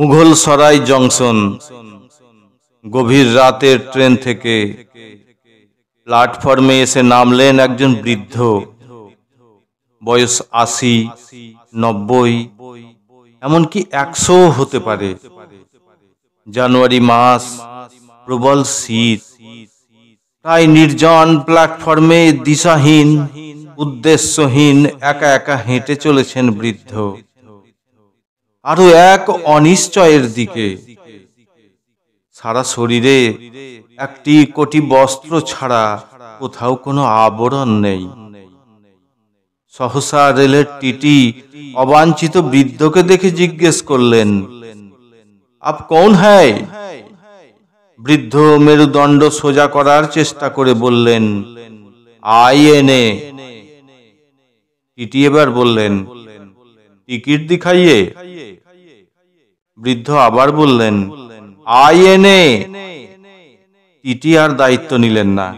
Mughalsarai junction. গভীর রাতের train থেকে প্ল্যাটফর্মে এসে নামলেন একজন বৃদ্ধ। বয়স ৮০, ৯০, এমনকি ১০০ হতে পারে। জানুয়ারি মাস, প্রবল শীত। প্রায় নির্জন প্ল্যাটফর্মে দিশাহীন, উদ্দেশ্যহীন একা একা হেঁটে চলেছেন বৃদ্ধ আরো এক অনিশ্চয়ের দিকে। সারা শরীরে একটি কটি বস্ত্র ছাড়া কোথাও কোনো আবরণ নেই। সহসা রেলের টিটি অবাঞ্ছিত বৃদ্ধকে দেখে জিজ্ঞেস করলেন, আপ কৌন হ্যায়? বৃদ্ধ মেরুদণ্ড সোজা করার চেষ্টা করে বললেন, আইএনএ। টিটি এবার বললেন, টিকিট দিখাইয়ে। বৃদ্ধ আবার বললেন, আইএনএ। টিটি আর দায়িত্ব নিলেন না।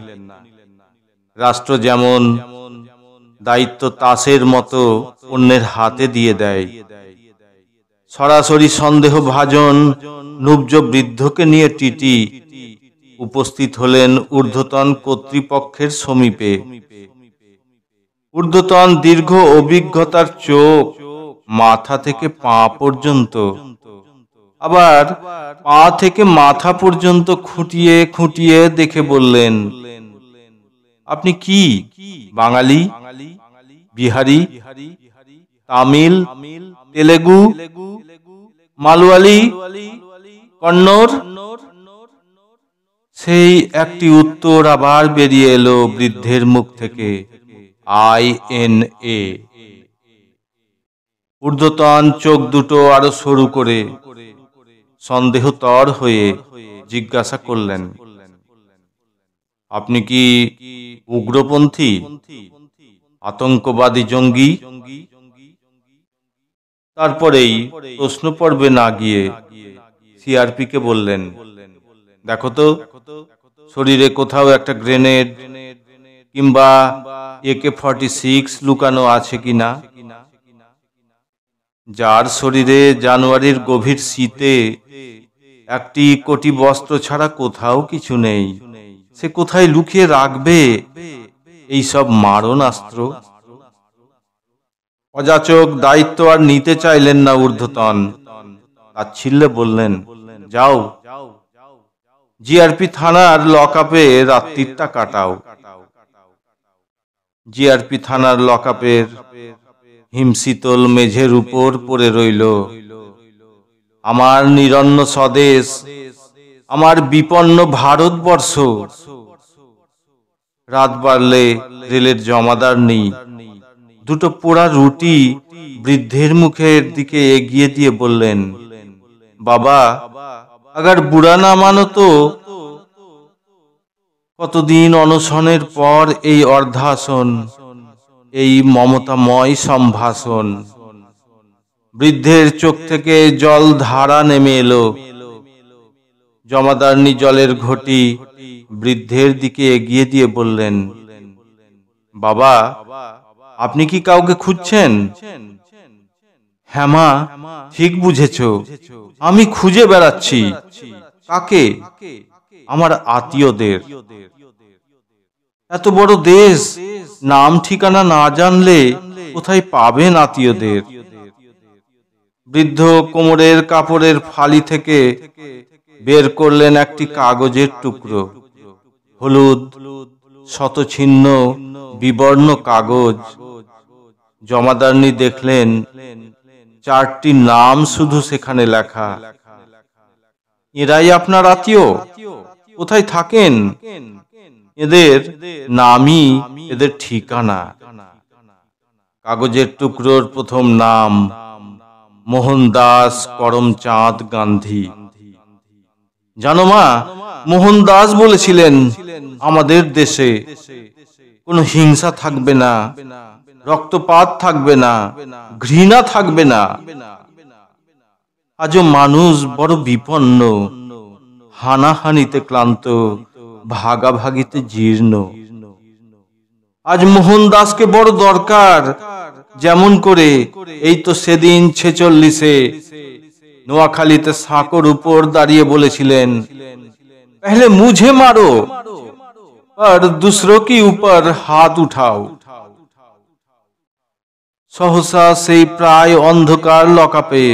রাষ্ট্র যেমন দায়িত্ব তাসের মতো অন্যের হাতে দিয়ে দেয়। সরাসরি সন্দেহভাজন নুব্জ বৃদ্ধকে নিয়ে টিটি উপস্থিত হলেন ঊর্ধ্বতন কর্তৃপক্ষের সমীপে। ঊর্ধ্বতন দীর্ঘ অভিজ্ঞতার চোখ মাথা থেকে পা পর্যন্ত, আবার পা থেকে মাথা পর্যন্ত খুঁটিয়ে খুঁটিয়ে দেখে বললেন, আপনি কি বাঙালি, বিহারি, তামিল, তেলেগু, মালয়ালি, কন্নড়? সেই একটি উত্তর আবার বেরিয়ে এলো বৃদ্ধের মুখ থেকে, আইএনএ। ঊর্ধ্বতন চোখ দুটো আরো সরু করে সন্দেহতর হয়ে জিজ্ঞাসা করলেন, আপনি কি উগ্রপন্থী, আতঙ্কবাদী, জঙ্গি? তারপরেই প্রশ্ন পর্বে না গিয়ে সিআরপি কে বললেন, দেখো তো শরীরে কোথাও একটা গ্রেনেড কিংবা AK-46 লুকানো আছে কিনা। যার শরীরে জানুয়ারির গভীর শীতে একটি কোটি বস্ত্র ছাড়া কোথাও কিছু নেই, সে কোথায় লুকিয়ে রাখবে এইসব মারণাস্ত্র? অযাচক দায়িত্ব আর নিতে চাইলেন না ঊর্ধ্বতন। তাচ্ছিল্যে বললেন, যাও জিআরপি থানার লকআপে রাত্রিটা কাটাও। জিআরপি থানার লকআপের হিমশীতল মেঝের উপর পড়ে রইল আমার নিরন্ন স্বদেশ, আমার বিপন্ন ভারতবর্ষ। রাত বাড়লে রেলের জমাদার নেই দুটো পোড়া রুটি বৃদ্ধের মুখের দিকে এগিয়ে দিয়ে বললেন, বাবা আগার বুড়া না মানো তো। কতদিন অনশনের পর এই অর্ধাসন, এই মমতাময় সম্ভাষণ। বৃদ্ধের চোখ থেকে জল ধারা নেমে এলো। জমাদারনি জলের ঘটি বৃদ্ধের দিকে এগিয়ে দিয়ে বললেন, বাবা আপনি কি কাউকে খুঁজছেন? হ্যাঁ মা, ঠিক বুঝেছ, আমি খুঁজে বেড়াচ্ছি। কাকে? আমার আত্মীয়দের। এত বড় দেশ, নাম ঠিকানা না জানলে কোথায় পাবেন আত্মীয়দের? বৃদ্ধ কোমরের কাপড়ের ফালি থেকে বের করলেন একটি কাগজের টুকরো। হলুদ শতছিন্ন বিবর্ণ কাগজ। জমাদারনি দেখলেন 4টি নাম শুধু সেখানে লেখা। এরাই আপনার আত্মীয়? কোথায় থাকেন? এদের নামই এদের ঠিকানা। কাগজের টুকরোর প্রথম নাম মোহনদাস করমচাঁদ গান্ধী। জানো মা, মোহনদাস বলেছিলেন আমাদের দেশে কোনো হিংসা থাকবে না, রক্তপাত থাকবে না, ঘৃণা থাকবে না। আজও মানুষ বড় বিপন্ন, হানাহানিতে ক্লান্ত, ভাগাভাগিতে জীর্ণ। আজ মোহনদাসকে বড় দরকার। যেমন করে এই তো সেদিন 46-এ নোয়াখালীতে সাঁকোর উপর দাঁড়িয়ে বলেছিলেন, পহলে মুঝে মারো আর दूसरों की ऊपर हाथ उठाओ। সহসা সেই প্রায় অন্ধকার লকাপে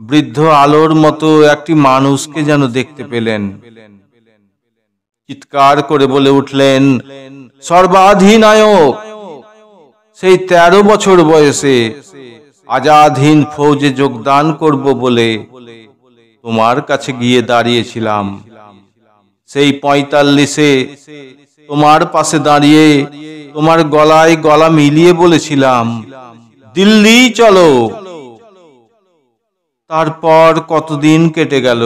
বৃদ্ধ আলোর মতো একটি মানুষকে যেন দেখতে পেলেন। চিৎকার করে বলে উঠলেন, সর্বাধিনায়ক! সেই 13 বছর বয়সে আজাদ হিন্দ ফৌজে যোগদান করব বলে তোমার কাছে গিয়ে দাঁড়িয়েছিলাম। সেই 45-এ তোমার পাশে দাঁড়িয়ে তোমার গলায় গলা মিলিয়ে বলেছিলাম, দিল্লি চলো। তারপর কতদিন কেটে গেল,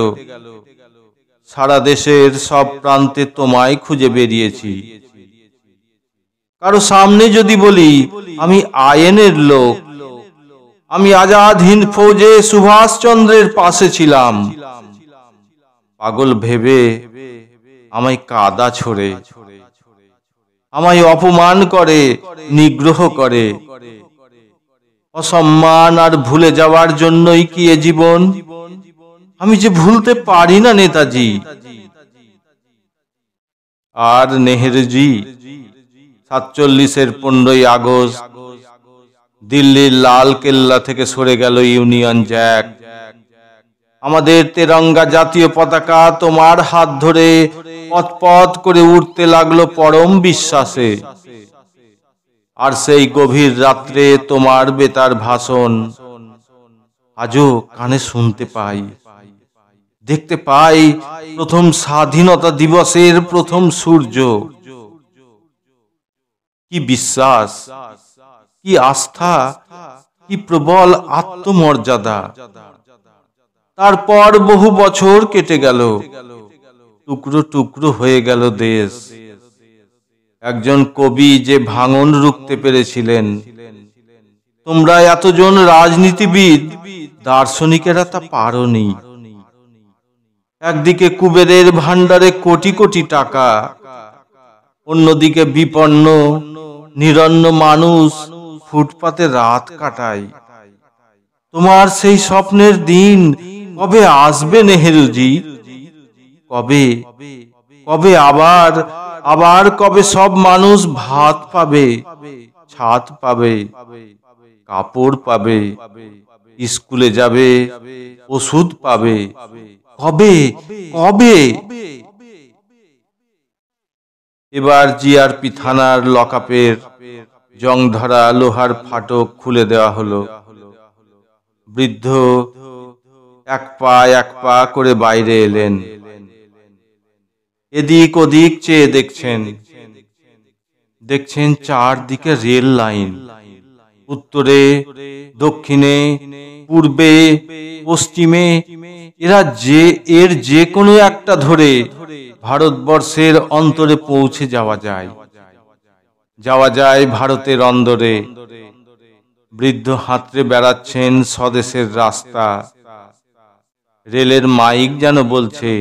সারা দেশের সব প্রান্তে তোমায় খুঁজে বেরিয়েছি। কারো সামনে যদি বলি আমি আইএনের লোক, আমি আজাদ হিন্দ ফৌজে সুভাষ চন্দ্রের পাশে ছিলাম, পাগল ভেবে আমায় কাদা ছোড়ে, আমায় অপমান করে, নিগ্রহ করে। অসম্মান আর ভুলে যাওয়ার জন্যই কি এ জীবন? আমি যে ভুলতে পারি না নেতাজি। আর নেহেরুজি 47-এর 15ই আগস্ট দিল্লির লাল কেল্লা থেকে সরে গেল ইউনিয়ন জ্যাক। আমাদের তেরঙ্গা জাতীয় পতাকা তোমার হাত ধরে পথ করে উঠতে লাগলো পরম বিশ্বাসে। আর সেই গভীর রাত্রে তোমার বেতার ভাষণ আজও কানে শুনতে পাই, দেখতে পাই প্রথম স্বাধীনতা দিবসের প্রথম সূর্য। কি বিশ্বাস, কি আস্থা, কি প্রবল আত্মমর্যাদা। তারপর বহু বছর কেটে গেল, টুকরো টুকরো হয়ে গেল দেশ। একজন কবি যে ভাঙন রুখতে পেরেছিলেন, তোমরা এতজন রাজনীতিবিদ, দার্শনিকেরা তা পারোনি। একদিকে কুবেরের ভান্ডারে কোটি কোটি টাকা, অন্যদিকে বিপন্ন নিরন্ন মানুষ ফুটপাতে রাত কাটায়। তোমার সেই স্বপ্নের দিন কবে আসবে নেহেরুজি? কবে কবে আবার কবে সব মানুষ ভাত পাবে, ছাদ পাবে, কাপড় পাবে, স্কুলে যাবে, ওষুধ পাবে? কবে কবে? এবার জিআরপি থানার লকআপের জং ধরা লোহার ফাটক খুলে দেওয়া হলো। বৃদ্ধ এক পা করে বাইরে এলেন। এদিক ওদিক চেয়ে দেখছেন চারদিকে রেল লাইন, উত্তরে, দক্ষিণে, পূর্বে, পশ্চিমে। এর যে কোনো একটা ধরে ভারতবর্ষের অন্তরে পৌঁছে যাওয়া যায় ভারতের অন্দরে। বৃদ্ধ হাতড়ে বেড়াচ্ছেন স্বদেশের রাস্তা। রেলের মাইক যেন বলছে,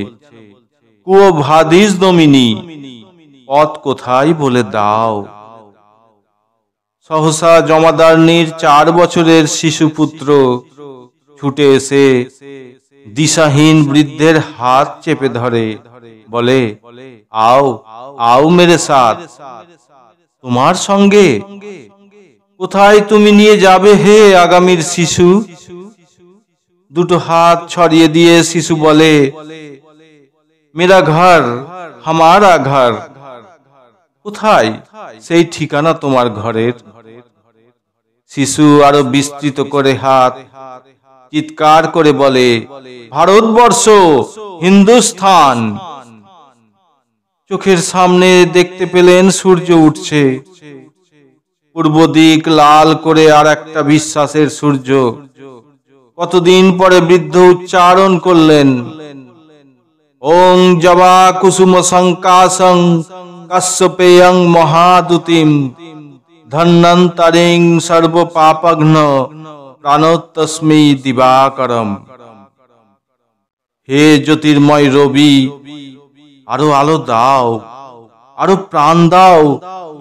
কুয়ো ভাদিস দমিনী, পথ কোথায় বলে দাও। সহসা জমাদারনির 4 বছরের শিশুপুত্র ছুটে এসে দিশাহীন বৃদ্ধের হাত চেপে ধরে, বলে, আও আও মেরে সাথ। তোমার সঙ্গে? কোথায় তুমি নিয়ে যাবে হে আগামীর শিশু? দুটো হাত ছড়িয়ে দিয়ে শিশু বলে, মেরা ঘর, হামারা ঘর। কোথায় সেই ঠিকানা তোমার ঘরের? শিশু আরো বিস্তৃত করে হাত, চিৎকার করে বলে, ভারতবর্ষ, হিন্দুস্থান। চোখের সামনে দেখতে পেলেন সূর্য উঠছে। পূর্ব দিক লাল করে আর একটা বিশ্বাসের সূর্য। কতদিন পরে বৃদ্ধ উচ্চারণ করলেন, ওং জবা কুসুম সংকাসং কাশ্যপেয়ং মহাদুতিম ধন্বন্তরিং সর্ব পাপঘ্ন প্রাণোত্তস্মি দিবাকরম। হে জ্যোতির্ময় রবি, আরো আলো দাও, আরো প্রাণ দাও,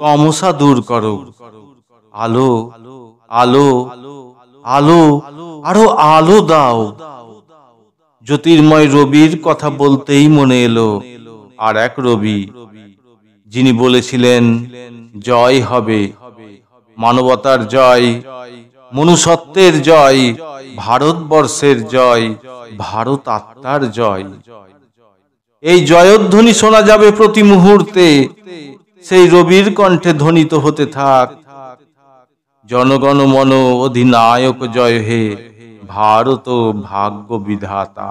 তমসা দূর করো। আলো আলো আলো, আরো আলো দাও। জ্যোতির্ময় রবির কথা বলতেই মনে এলো আর এক রবি, যিনি বলেছিলেন জয় হবে, মানবতার জয়, মনুষ্যত্বের জয়, ভারতবর্ষের জয়, ভারত আত্মার জয়। এই জয়ধ্বনি শোনা যাবে প্রতি মুহূর্তে, সেই রবির কণ্ঠে ধ্বনিত হতে থাক, জনগণ মন অধিনায়ক জয় হে, ভারত ভাগ্য বিধাতা।